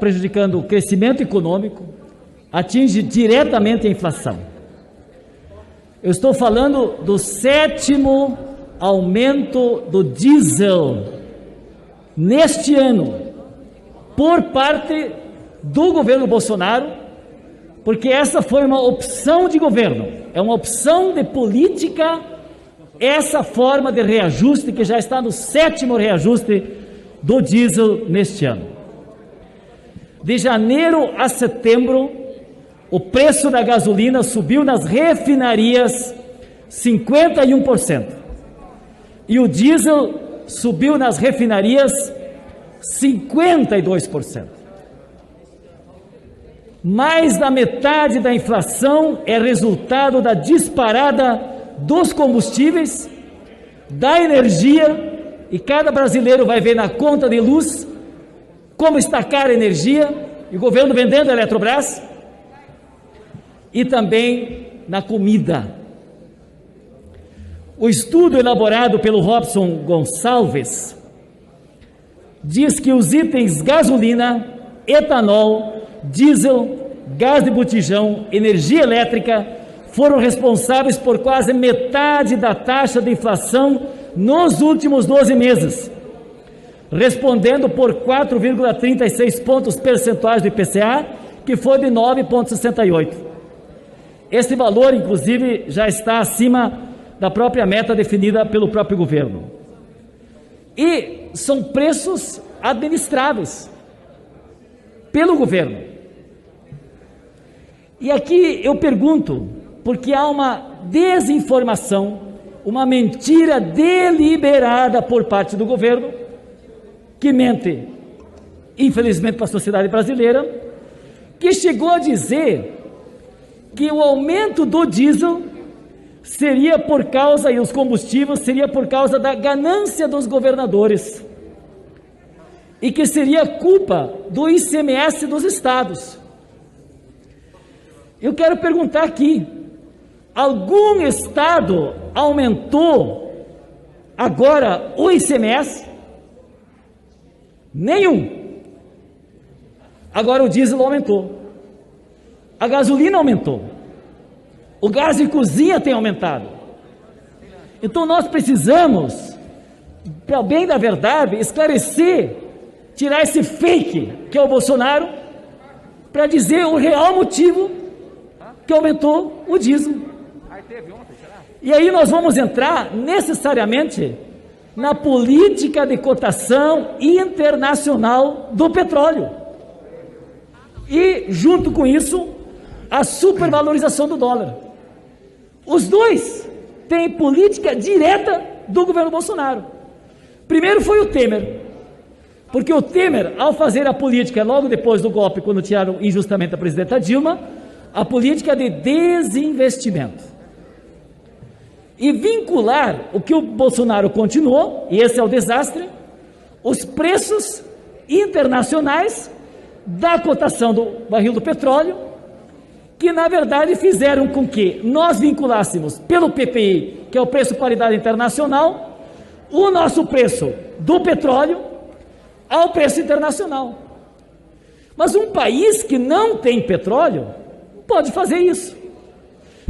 prejudicando o crescimento econômico, atinge diretamente a inflação. Eu estou falando do 7º aumento do diesel neste ano, por parte do governo Bolsonaro, porque essa foi uma opção de governo, é uma opção de política, essa forma de reajuste, que já está no 7º reajuste do diesel neste ano. De janeiro a setembro, o preço da gasolina subiu nas refinarias 51%. E o diesel subiu nas refinarias 52%. Mais da metade da inflação é resultado da disparada dos combustíveis, da energia, e cada brasileiro vai ver na conta de luz como está cara a energia, e o governo vendendo a Eletrobras, e também na comida. O estudo elaborado pelo Robson Gonçalves diz que os itens gasolina, etanol, diesel, gás de botijão, energia elétrica foram responsáveis por quase metade da taxa de inflação nos últimos 12 meses, respondendo por 4,36 pontos percentuais do IPCA, que foi de 9,68. Esse valor, inclusive, já está acima da própria meta definida pelo próprio governo. E são preços administráveis pelo governo. E aqui eu pergunto, porque há uma desinformação, uma mentira deliberada por parte do governo, que mente, infelizmente, para a sociedade brasileira, que chegou a dizer que o aumento do diesel seria por causa, e os combustíveis, seria por causa da ganância dos governadores, e que seria culpa do ICMS dos estados. Eu quero perguntar aqui, algum estado aumentou agora o ICMS? Nenhum. Agora o diesel aumentou. A gasolina aumentou, o gás de cozinha tem aumentado. Então nós precisamos, para o bem da verdade, esclarecer, tirar esse fake que é o Bolsonaro, para dizer o real motivo que aumentou o diesel. E aí nós vamos entrar necessariamente na política de cotação internacional do petróleo. E junto com isso, a supervalorização do dólar. Os dois têm política direta do governo Bolsonaro. Primeiro foi o Temer, porque o Temer, ao fazer a política logo depois do golpe, quando tiraram injustamente a presidenta Dilma, a política de desinvestimento. E vincular o que o Bolsonaro continuou, e esse é o desastre, os preços internacionais da cotação do barril do petróleo, que na verdade fizeram com que nós vinculássemos pelo PPI, que é o preço paridade internacional, o nosso preço do petróleo ao preço internacional. Mas um país que não tem petróleo pode fazer isso.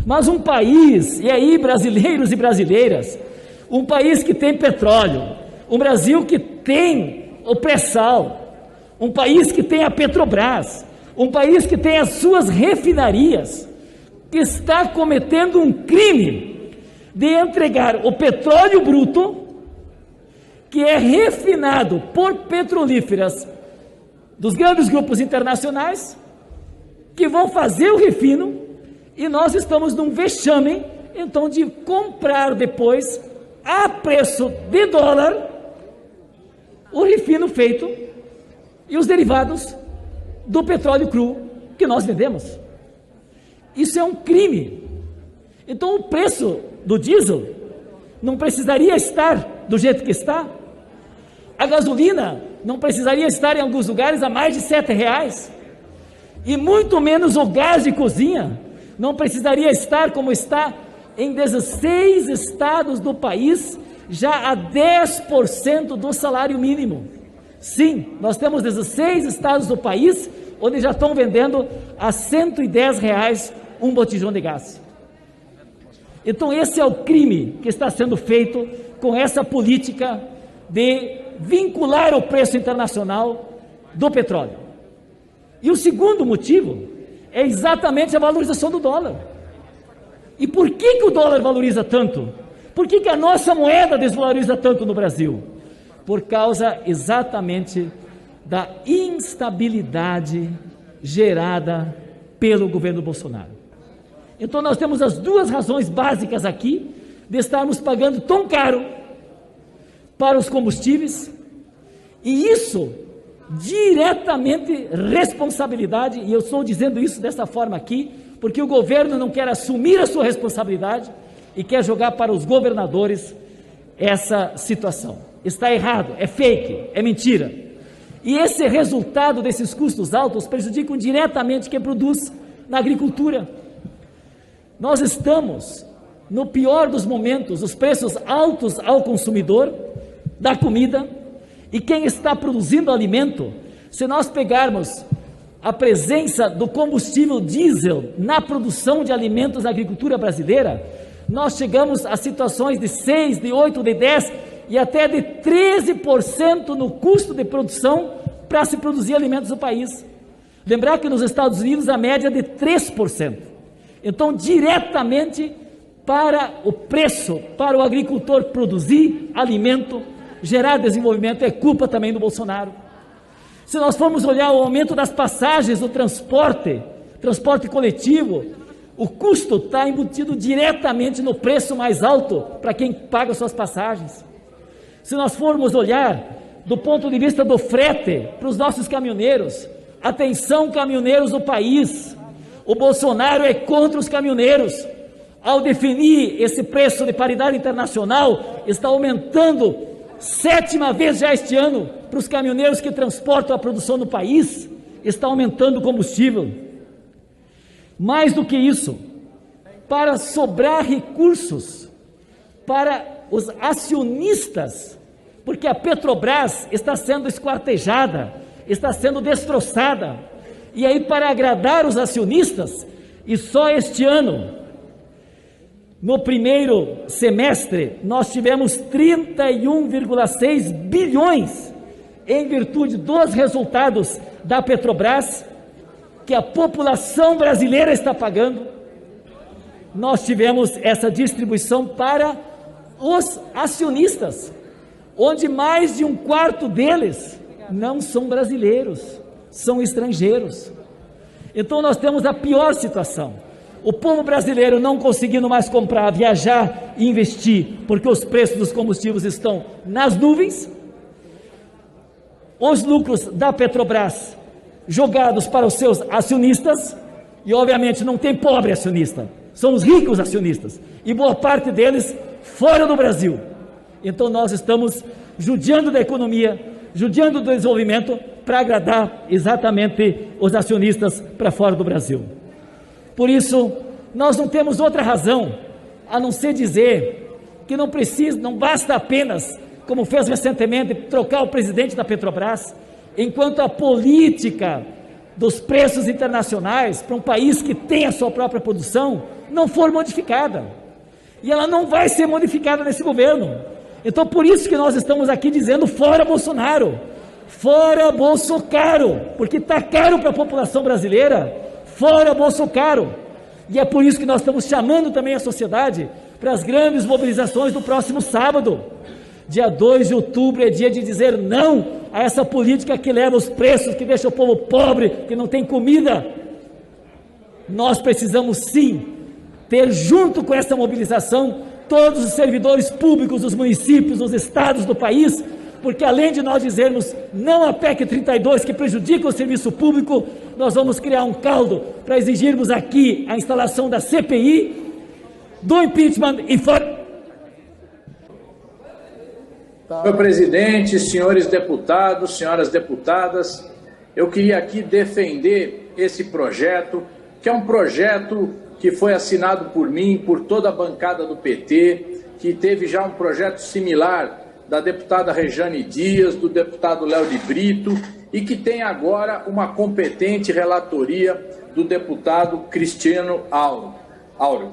Mas um país, e aí brasileiros e brasileiras, um país que tem petróleo, um Brasil que tem o pré-sal, um país que tem a Petrobras, um país que tem as suas refinarias, que está cometendo um crime de entregar o petróleo bruto, que é refinado por petrolíferas dos grandes grupos internacionais, que vão fazer o refino, e nós estamos num vexame, então, de comprar depois, a preço de dólar, o refino feito e os derivados do petróleo cru que nós vendemos. Isso é um crime. Então o preço do diesel não precisaria estar do jeito que está. A gasolina não precisaria estar em alguns lugares a mais de R$7, e muito menos o gás de cozinha não precisaria estar como está em 16 estados do país, já a 10% do salário mínimo. Sim, nós temos 16 estados do país onde já estão vendendo a R$110 um botijão de gás. Então esse é o crime que está sendo feito com essa política de vincular o preço internacional do petróleo. E o segundo motivo é exatamente a valorização do dólar. E por que o dólar valoriza tanto? Por que a nossa moeda desvaloriza tanto no Brasil? Por causa exatamente da instabilidade gerada pelo governo Bolsonaro. Então nós temos as duas razões básicas aqui de estarmos pagando tão caro para os combustíveis, e isso diretamente responsabilidade, e eu estou dizendo isso dessa forma aqui, porque o governo não quer assumir a sua responsabilidade e quer jogar para os governadores essa situação. Está errado, é fake, é mentira. E esse resultado desses custos altos prejudicam diretamente quem produz na agricultura. Nós estamos no pior dos momentos, os preços altos ao consumidor da comida, e quem está produzindo alimento, se nós pegarmos a presença do combustível diesel na produção de alimentos na agricultura brasileira, nós chegamos a situações de 6, de 8, de 10 e até de 13% no custo de produção para se produzir alimentos no país. Lembrar que nos Estados Unidos a média é de 3%. Então, diretamente para o preço, para o agricultor produzir alimento, gerar desenvolvimento, é culpa também do Bolsonaro. Se nós formos olhar o aumento das passagens do transporte coletivo, o custo está embutido diretamente no preço mais alto para quem paga suas passagens. Se nós formos olhar do ponto de vista do frete para os nossos caminhoneiros, atenção caminhoneiros do país, o Bolsonaro é contra os caminhoneiros. Ao definir esse preço de paridade internacional, está aumentando 7ª vez já este ano para os caminhoneiros que transportam a produção no país, está aumentando o combustível. Mais do que isso, para sobrar recursos para os acionistas, porque a Petrobras está sendo esquartejada, está sendo destroçada, e aí para agradar os acionistas, e só este ano, no primeiro semestre, nós tivemos 31,6 bilhões em virtude dos resultados da Petrobras, que a população brasileira está pagando. Nós tivemos essa distribuição para os acionistas, onde mais de 1/4 deles não são brasileiros, são estrangeiros. Então nós temos a pior situação. O povo brasileiro não conseguindo mais comprar, viajar e investir, porque os preços dos combustíveis estão nas nuvens. Os lucros da Petrobras jogados para os seus acionistas, e obviamente não tem pobre acionista, são os ricos acionistas, e boa parte deles fora do Brasil. Então nós estamos judiando da economia, judiando do desenvolvimento, para agradar exatamente os acionistas para fora do Brasil. Por isso, nós não temos outra razão a não ser dizer que não basta apenas, como fez recentemente, trocar o presidente da Petrobras, enquanto a política dos preços internacionais para um país que tem a sua própria produção não for modificada. E ela não vai ser modificada nesse governo. Então, por isso que nós estamos aqui dizendo fora Bolsonaro, fora Bolsonaro, porque está caro para a população brasileira. Fora Bolsonaro. E é por isso que nós estamos chamando também a sociedade para as grandes mobilizações do próximo sábado. Dia 2 de outubro é dia de dizer não a essa política que leva os preços, que deixa o povo pobre, que não tem comida. Nós precisamos sim ter, junto com essa mobilização, todos os servidores públicos dos municípios, dos estados do país, porque além de nós dizermos não à PEC 32, que prejudica o serviço público, nós vamos criar um caldo para exigirmos aqui a instalação da CPI, do impeachment e fora. Senhor presidente, senhores deputados, senhoras deputadas, eu queria aqui defender esse projeto, que é um projeto que foi assinado por mim, por toda a bancada do PT, que teve já um projeto similar da deputada Rejane Dias, do deputado Léo de Brito e que tem agora uma competente relatoria do deputado Cristiano Áureo.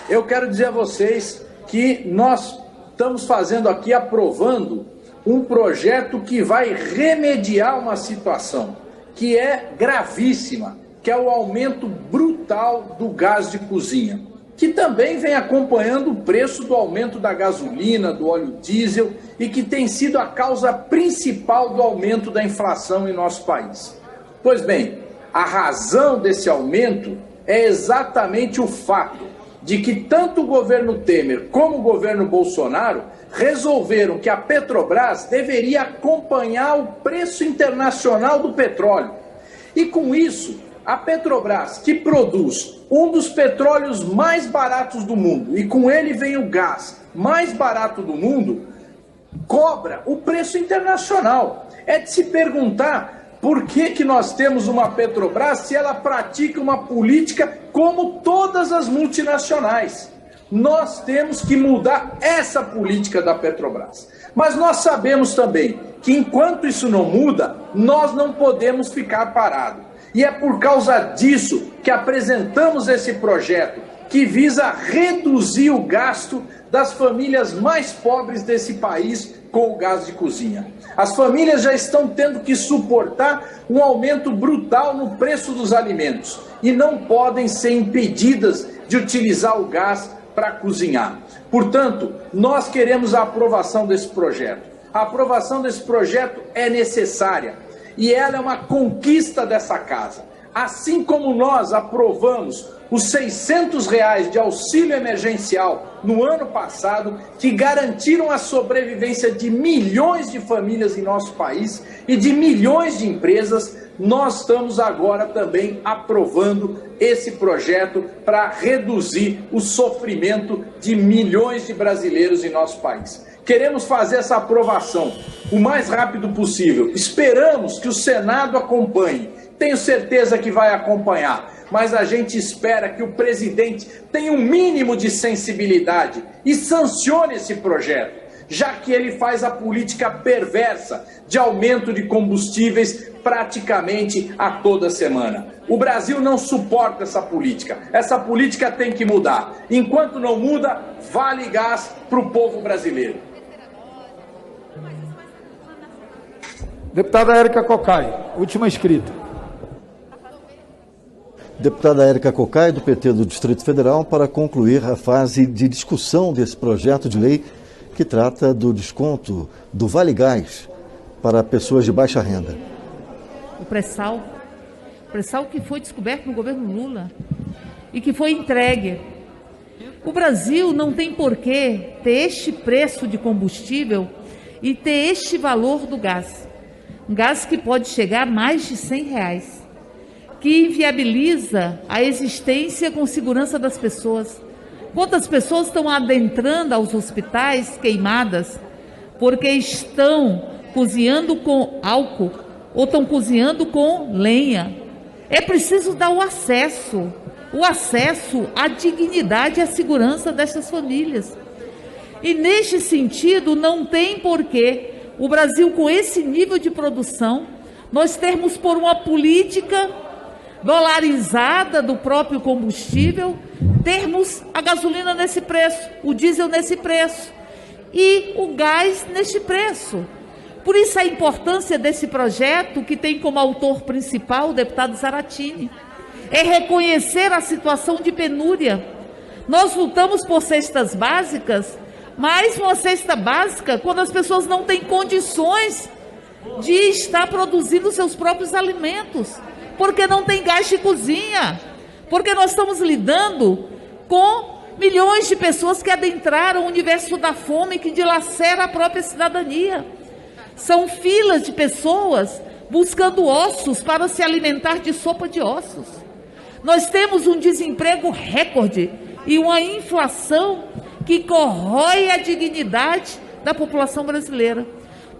Eu quero dizer a vocês que nós estamos fazendo aqui, aprovando um projeto que vai remediar uma situação que é gravíssima, que é o aumento brutal do gás de cozinha, que também vem acompanhando o preço do aumento da gasolina, do óleo diesel e que tem sido a causa principal do aumento da inflação em nosso país. Pois bem, a razão desse aumento é exatamente o fato de que tanto o governo Temer como o governo Bolsonaro resolveram que a Petrobras deveria acompanhar o preço internacional do petróleo. E com isso, a Petrobras, que produz um dos petróleos mais baratos do mundo, e com ele vem o gás mais barato do mundo, cobra o preço internacional. É de se perguntar por que nós temos uma Petrobras se ela pratica uma política como todas as multinacionais. Nós temos que mudar essa política da Petrobras. Mas nós sabemos também que enquanto isso não muda, nós não podemos ficar parados. E é por causa disso que apresentamos esse projeto, que visa reduzir o gasto das famílias mais pobres desse país com o gás de cozinha. As famílias já estão tendo que suportar um aumento brutal no preço dos alimentos e não podem ser impedidas de utilizar o gás para cozinhar. Portanto, nós queremos a aprovação desse projeto. A aprovação desse projeto é necessária e ela é uma conquista dessa casa. Assim como nós aprovamos os R$600 de auxílio emergencial no ano passado, que garantiram a sobrevivência de milhões de famílias em nosso país e de milhões de empresas, nós estamos agora também aprovando esse projeto para reduzir o sofrimento de milhões de brasileiros em nosso país. Queremos fazer essa aprovação o mais rápido possível. Esperamos que o Senado acompanhe. Tenho certeza que vai acompanhar, mas a gente espera que o presidente tenha um mínimo de sensibilidade e sancione esse projeto, já que ele faz a política perversa de aumento de combustíveis praticamente a toda semana. O Brasil não suporta essa política. Essa política tem que mudar. Enquanto não muda, vale gás para o povo brasileiro. Deputada Érica Cocai, última inscrita. Deputada Érica Cocai, do PT do Distrito Federal, para concluir a fase de discussão desse projeto de lei que trata do desconto do Vale Gás para pessoas de baixa renda. O pré-sal que foi descoberto no governo Lula e que foi entregue. O Brasil não tem por que ter este preço de combustível e ter este valor do gás. Um gás que pode chegar a mais de R$100, que inviabiliza a existência com segurança das pessoas. Quantas pessoas estão adentrando aos hospitais queimadas porque estão cozinhando com álcool ou estão cozinhando com lenha? É preciso dar o acesso à dignidade e à segurança dessas famílias. E neste sentido, não tem porquê o Brasil, com esse nível de produção, nós termos por uma política dolarizada do próprio combustível, termos a gasolina nesse preço, o diesel nesse preço e o gás neste preço. Por isso a importância desse projeto, que tem como autor principal o deputado Zaratini, é reconhecer a situação de penúria. Nós lutamos por cestas básicas, mas uma cesta básica quando as pessoas não têm condições de estar produzindo seus próprios alimentos, porque não tem gás de cozinha, porque nós estamos lidando com milhões de pessoas que adentraram o universo da fome, que dilacera a própria cidadania. São filas de pessoas buscando ossos para se alimentar de sopa de ossos. Nós temos um desemprego recorde e uma inflação que corrói a dignidade da população brasileira.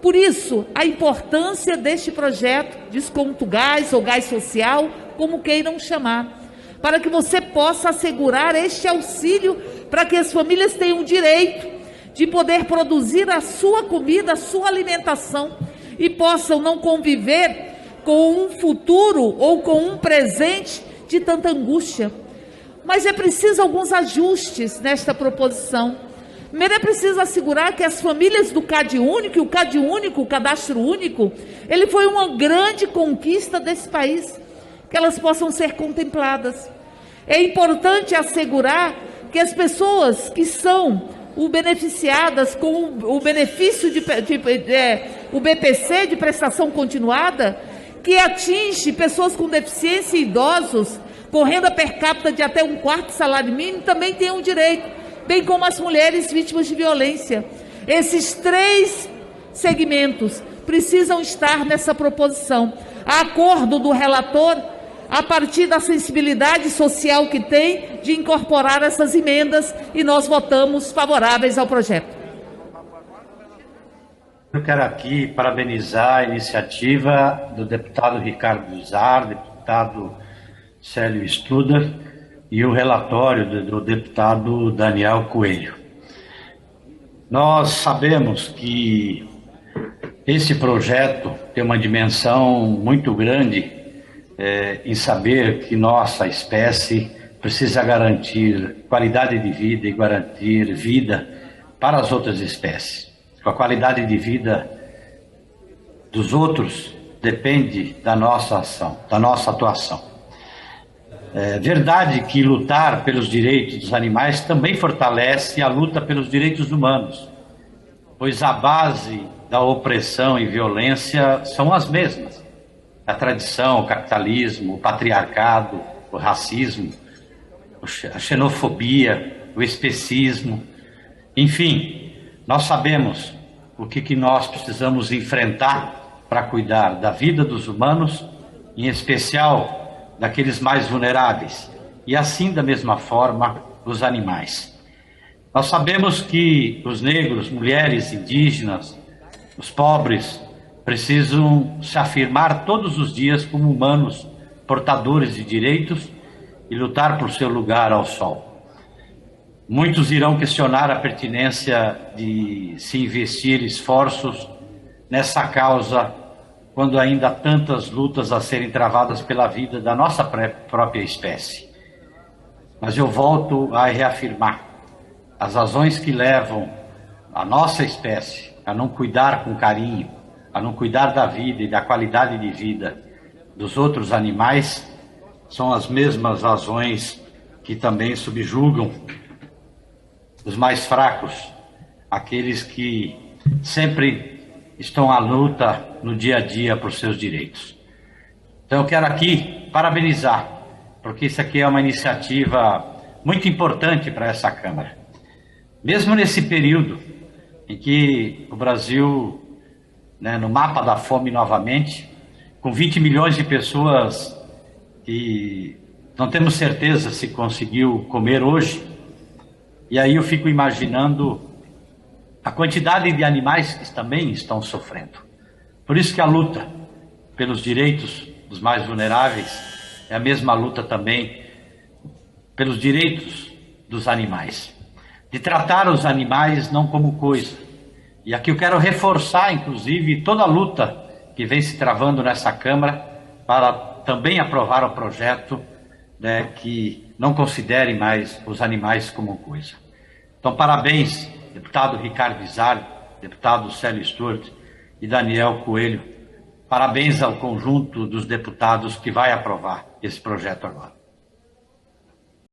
Por isso, a importância deste projeto, desconto gás ou gás social, como queiram chamar, para que você possa assegurar este auxílio para que as famílias tenham o direito de poder produzir a sua comida, a sua alimentação, e possam não conviver com um futuro ou com um presente de tanta angústia. Mas é preciso alguns ajustes nesta proposição. Primeiro, é preciso assegurar que as famílias do CAD único, o CAD único, o cadastro único, ele foi uma grande conquista desse país, que elas possam ser contempladas. É importante assegurar que as pessoas que são beneficiadas com o benefício o BPC de prestação continuada, que atinge pessoas com deficiência e idosos, com renda per capita de até 1/4 salário mínimo, também tenham direito, bem como as mulheres vítimas de violência. Esses 3 segmentos precisam estar nessa proposição. A acordo do relator, a partir da sensibilidade social que tem, de incorporar essas emendas, e nós votamos favoráveis ao projeto. Eu quero aqui parabenizar a iniciativa do deputado Ricardo Zar, deputado Célio Studer e o relatório do deputado Daniel Coelho. Nós sabemos que esse projeto tem uma dimensão muito grande em saber que nossa espécie precisa garantir qualidade de vida e garantir vida para as outras espécies. A qualidade de vida dos outros depende da nossa ação, da nossa atuação. É verdade que lutar pelos direitos dos animais também fortalece a luta pelos direitos humanos, pois a base da opressão e violência são as mesmas. A tradição, o capitalismo, o patriarcado, o racismo, a xenofobia, o especismo, enfim, nós sabemos o que nós precisamos enfrentar para cuidar da vida dos humanos, em especial daqueles mais vulneráveis, e assim da mesma forma os animais. Nós sabemos que os negros, mulheres, indígenas, os pobres, precisam se afirmar todos os dias como humanos portadores de direitos e lutar por seu lugar ao sol. Muitos irão questionar a pertinência de se investir esforços nessa causa quando ainda há tantas lutas a serem travadas pela vida da nossa própria espécie. Mas eu volto a reafirmar as razões que levam a nossa espécie a não cuidar com carinho, a não cuidar da vida e da qualidade de vida dos outros animais, são as mesmas razões que também subjugam os mais fracos, aqueles que sempre estão à luta no dia a dia por seus direitos. Então eu quero aqui parabenizar, porque isso aqui é uma iniciativa muito importante para essa Câmara. Mesmo nesse período em que o Brasil, no mapa da fome novamente, com 20 milhões de pessoas que não temos certeza se conseguiu comer hoje, e aí eu fico imaginando a quantidade de animais que também estão sofrendo. Por isso que a luta pelos direitos dos mais vulneráveis é a mesma luta também pelos direitos dos animais. De tratar os animais não como coisa. E aqui eu quero reforçar, inclusive, toda a luta que vem se travando nessa Câmara para também aprovar o projeto que não considere mais os animais como coisa. Então, parabéns, deputado Ricardo Zar, deputado Célio Studer e Daniel Coelho. Parabéns ao conjunto dos deputados que vai aprovar esse projeto agora.